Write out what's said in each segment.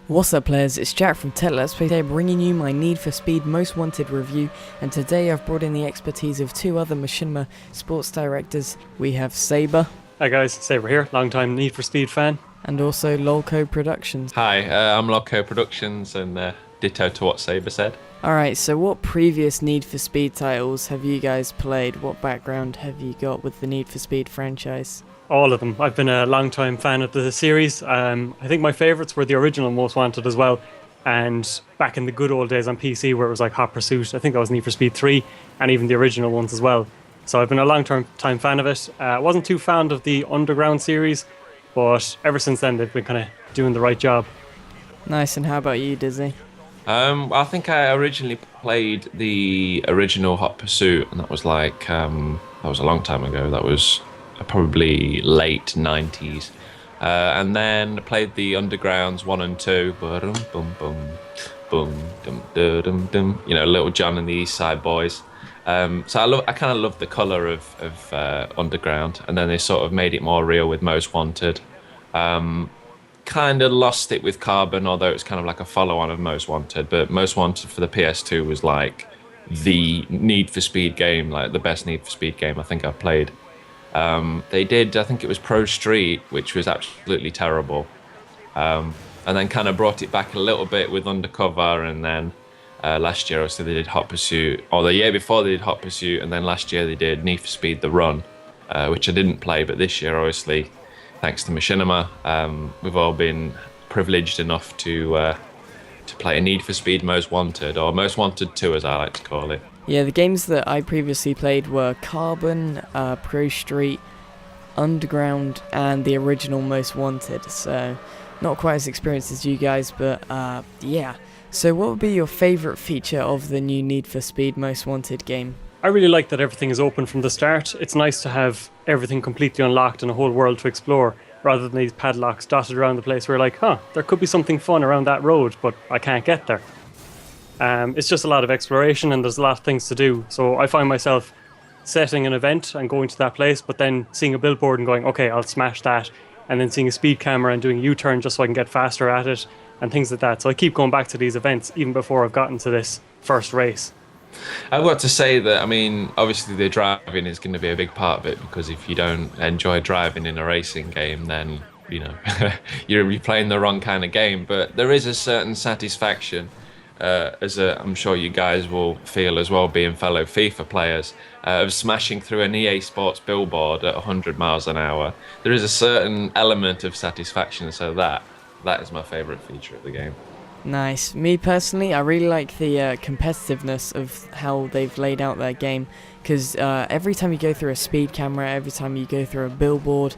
What's up players, it's Jack from Tech Let's Play today, bringing you my Need for Speed Most Wanted review, and today I've brought in the expertise of two other Machinima sports directors. We have Saber. Hi guys, Saber here, long-time Need for Speed fan. And also Lolco Productions. Hi, I'm Lolco Productions, and ditto to what Saber said. Alright, so what previous Need for Speed titles have you guys played? What background have you got with the Need for Speed franchise? All of them. I've been a long-time fan of the series. I think my favourites were the original Most Wanted as well, and back in the good old days on PC where it was like Hot Pursuit, I think that was Need for Speed 3, and even the original ones as well. So I've been a long-time fan of it. I wasn't too fond of the Underground series, but ever since then they've been kind of doing the right job. Nice, and how about you, Dizzy? I think I originally played the original Hot Pursuit, and that was like, that was a long time ago. That was probably late 90s. And then I played the Undergrounds 1 and 2. Boom, boom, boom, boom, dum, dum, dum, dum. You know, Little John and the East Side Boys. So I kind of love the colour of Underground, and then they sort of made it more real with Most Wanted. Kind of lost it with Carbon, although it's kind of like a follow-on of Most Wanted. But Most Wanted for the PS2 was like the Need for Speed game, like the best Need for Speed game I think I've played. They did, I think it was Pro Street, which was absolutely terrible. And then kind of brought it back a little bit with Undercover, and then last year obviously they did Hot Pursuit, or the year before they did Hot Pursuit, and then last year they did Need for Speed The Run, which I didn't play, but this year obviously, thanks to Machinima, we've all been privileged enough to play a Need for Speed Most Wanted, or Most Wanted 2 as I like to call it. Yeah, the games that I previously played were Carbon, Pro Street, Underground, and the original Most Wanted, so not quite as experienced as you guys, but yeah. So what would be your favourite feature of the new Need for Speed Most Wanted game? I really like that everything is open from the start. It's nice to have everything completely unlocked and a whole world to explore, rather than these padlocks dotted around the place where you're like, there could be something fun around that road, but I can't get there. It's just a lot of exploration, and there's a lot of things to do. So I find myself setting an event and going to that place, but then seeing a billboard and going, okay, I'll smash that, and then seeing a speed camera and doing a U-turn just so I can get faster at it, and things like that. So I keep going back to these events even before I've gotten to this first race. I've got to say that, I mean, obviously the driving is going to be a big part of it, because if you don't enjoy driving in a racing game, then, you know, you're playing the wrong kind of game. But there is a certain satisfaction, I'm sure you guys will feel as well, being fellow FIFA players, of smashing through an EA Sports billboard at 100 miles an hour. There is a certain element of satisfaction, so that is my favourite feature of the game. Nice. Me personally, I really like the competitiveness of how they've laid out their game, because every time you go through a speed camera, every time you go through a billboard,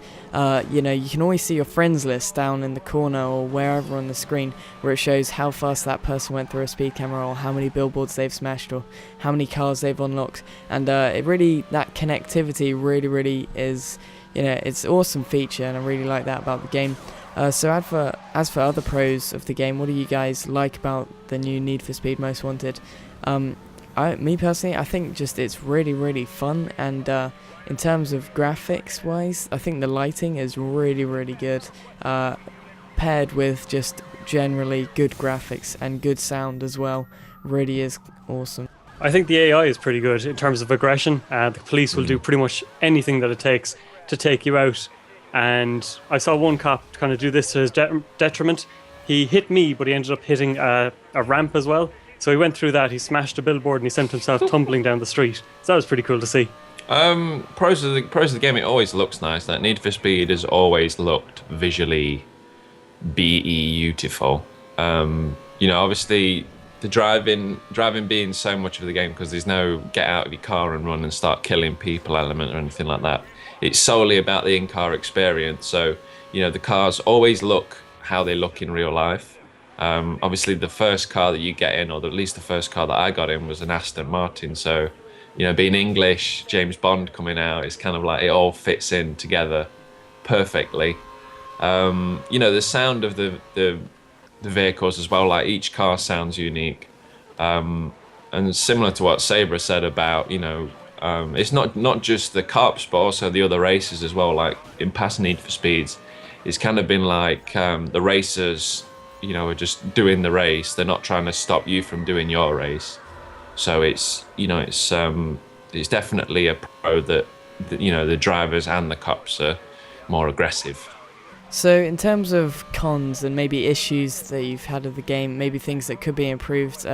you know, you can always see your friends list down in the corner or wherever on the screen, where it shows how fast that person went through a speed camera, or how many billboards they've smashed, or how many cars they've unlocked. And it really, that connectivity really is, you know, it's an awesome feature, and I really like that about the game. So as for other pros of the game, what do you guys like about the new Need for Speed Most Wanted? Me personally, I think just it's really fun, and in terms of graphics wise, I think the lighting is really good, paired with just generally good graphics and good sound as well. Really is awesome. I think the AI is pretty good in terms of aggression. The police will do pretty much anything that it takes to take you out. And I saw one cop kind of do this to his detriment. He hit me, but he ended up hitting a ramp as well. So he went through that, he smashed a billboard, and he sent himself tumbling down the street. So that was pretty cool to see. Pros of the game, it always looks nice. That Need for Speed has always looked visually beautiful. You know, obviously the driving being so much of the game, because there's no get out of your car and run and start killing people element or anything like that. It's solely about the in-car experience. So, you know, the cars always look how they look in real life. Obviously, the first car that you get in, or at least the first car that I got in, was an Aston Martin. So, you know, being English, James Bond coming out, it's kind of like it all fits in together perfectly. You know, the sound of the vehicles as well, like each car sounds unique. And similar to what Saber said about, you know, it's not just the cops, but also the other races as well. Like in past Need for Speeds, it's kind of been like the racers, are just doing the race. They're not trying to stop you from doing your race. So it's definitely a pro that the drivers and the cops are more aggressive. So in terms of cons and maybe issues that you've had of the game, maybe things that could be improved,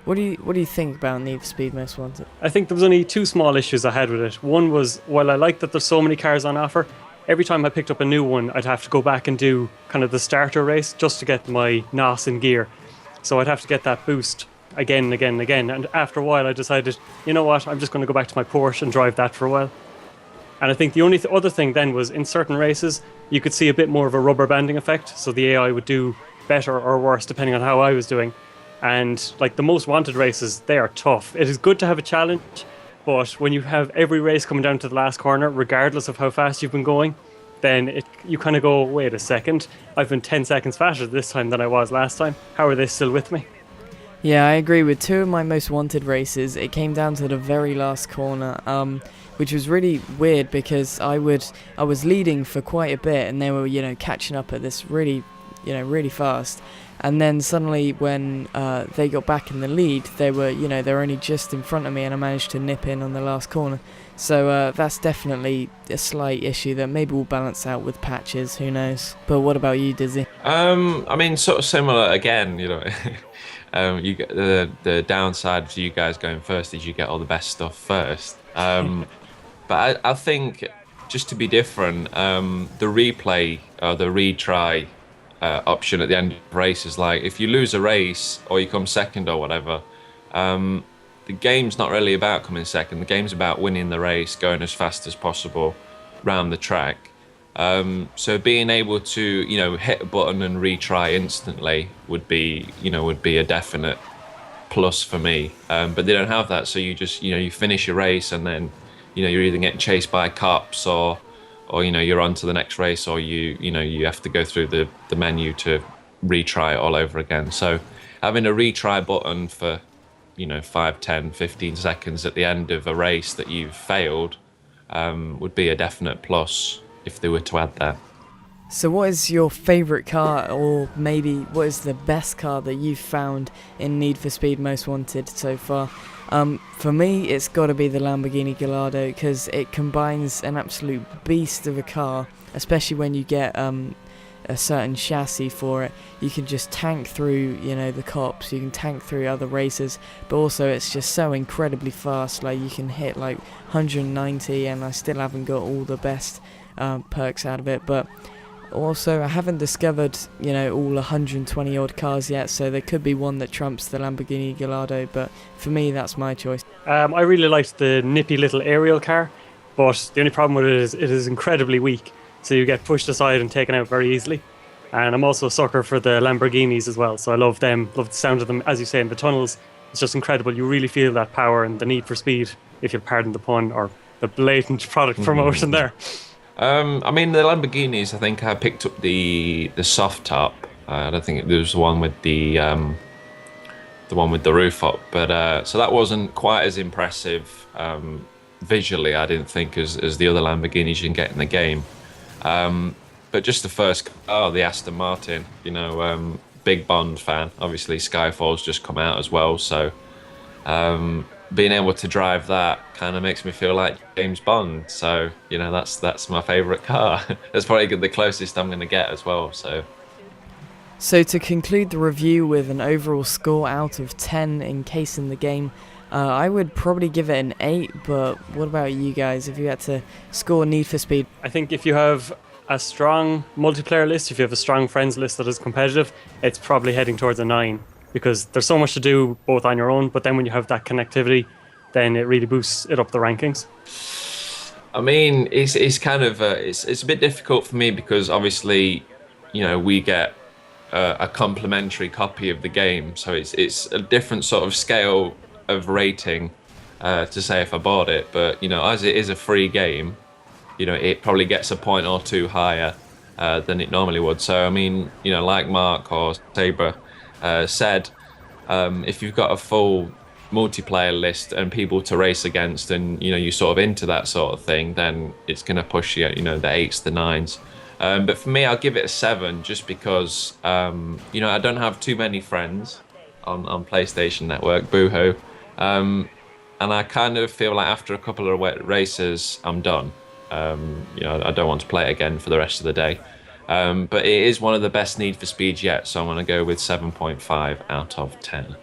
what do you think about Need for Speed Most Wanted? I think there was only two small issues I had with it. One was, while I like that there's so many cars on offer, every time I picked up a new one, I'd have to go back and do kind of the starter race just to get my NOS in gear. So I'd have to get that boost again and again and again. And after a while, I decided, you know what, I'm just going to go back to my Porsche and drive that for a while. And I think the only other thing then was, in certain races, you could see a bit more of a rubber banding effect. So the AI would do better or worse depending on how I was doing. And like the Most Wanted races, they are tough. It is good to have a challenge, but when you have every race coming down to the last corner, regardless of how fast you've been going, then you kind of go, wait a second, I've been 10 seconds faster this time than I was last time. How are they still with me? Yeah, I agree. With two of my Most Wanted races, it came down to the very last corner, which was really weird because I was leading for quite a bit, and they were catching up at this really fast. And then suddenly, when they got back in the lead, they were only just in front of me, and I managed to nip in on the last corner. So that's definitely a slight issue that maybe will balance out with patches. Who knows? But what about you, Dizzy? I mean, sort of similar again. You get the downside to you guys going first is you get all the best stuff first. But I think, just to be different, the replay or the retry option at the end of races, like if you lose a race or you come second or whatever, the game's not really about coming second. The game's about winning the race, going as fast as possible round the track. So being able to hit a button and retry instantly would be a definite plus for me. But they don't have that, so you just you finish your race and then you're either getting chased by cops or you're on to the next race, or you have to go through the menu to retry it all over again. So having a retry button for 5, 10, 15 seconds at the end of a race that you've failed would be a definite plus if they were to add that. So what is your favourite car, or maybe what is the best car that you've found in Need for Speed Most Wanted so far? For me, it's got to be the Lamborghini Gallardo, because it combines an absolute beast of a car, especially when you get a certain chassis for it. You can just tank through, the cops, you can tank through other races, but also it's just so incredibly fast. Like, you can hit like 190, and I still haven't got all the best perks out of it, but also I haven't discovered all 120 odd cars yet, so there could be one that trumps the Lamborghini Gallardo, but for me that's my choice. I really liked the nippy little aerial car, but the only problem with it is incredibly weak, so you get pushed aside and taken out very easily. And I'm also a sucker for the Lamborghinis as well, so I love them, love the sound of them, as you say, in the tunnels. It's just incredible. You really feel that power and the need for speed, if you'll pardon the pun or the blatant product promotion there. I mean, the Lamborghinis, I think I picked up the soft top. I don't think there was the one with the roof up, but so that wasn't quite as impressive visually, I didn't think, as the other Lamborghinis you can get in the game. But just the first car, the Aston Martin, big Bond fan. Obviously, Skyfall's just come out as well, so being able to drive that kind of makes me feel like James Bond. So that's my favourite car. That's probably the closest I'm going to get as well. So to conclude the review with an overall score out of 10 encasing the game, I would probably give it an 8, but what about you guys if you had to score Need for Speed? I think if you have a strong multiplayer list, if you have a strong friends list that is competitive, it's probably heading towards a 9, because there's so much to do both on your own, but then when you have that connectivity, then it really boosts it up the rankings. I mean, it's kind of it's a bit difficult for me because obviously, we get a complimentary copy of the game, so it's a different sort of scale of rating to say if I bought it. But as it is a free game, it probably gets a point or two higher than it normally would. So I mean, like Mark or Sabre said, if you've got a full multiplayer list and people to race against, and you're sort of into that sort of thing, then it's going to push you, the 8s, the 9s. But for me, I'll give it a 7 just because, I don't have too many friends on PlayStation Network, boohoo. And I kind of feel like after a couple of races, I'm done. I don't want to play it again for the rest of the day. But it is one of the best Need for Speed yet, so I'm going to go with 7.5 out of 10.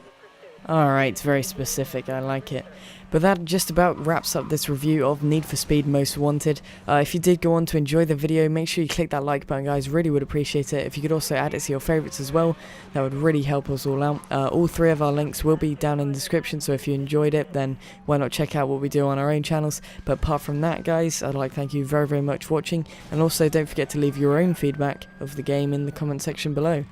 Alright, it's very specific, I like it. But that just about wraps up this review of Need for Speed Most Wanted. If you did go on to enjoy the video, make sure you click that like button, guys, really would appreciate it. If you could also add it to your favourites as well, that would really help us all out. All 3 of our links will be down in the description, so if you enjoyed it, then why not check out what we do on our own channels. But apart from that, guys, I'd like to thank you very, very much for watching, and also don't forget to leave your own feedback of the game in the comment section below.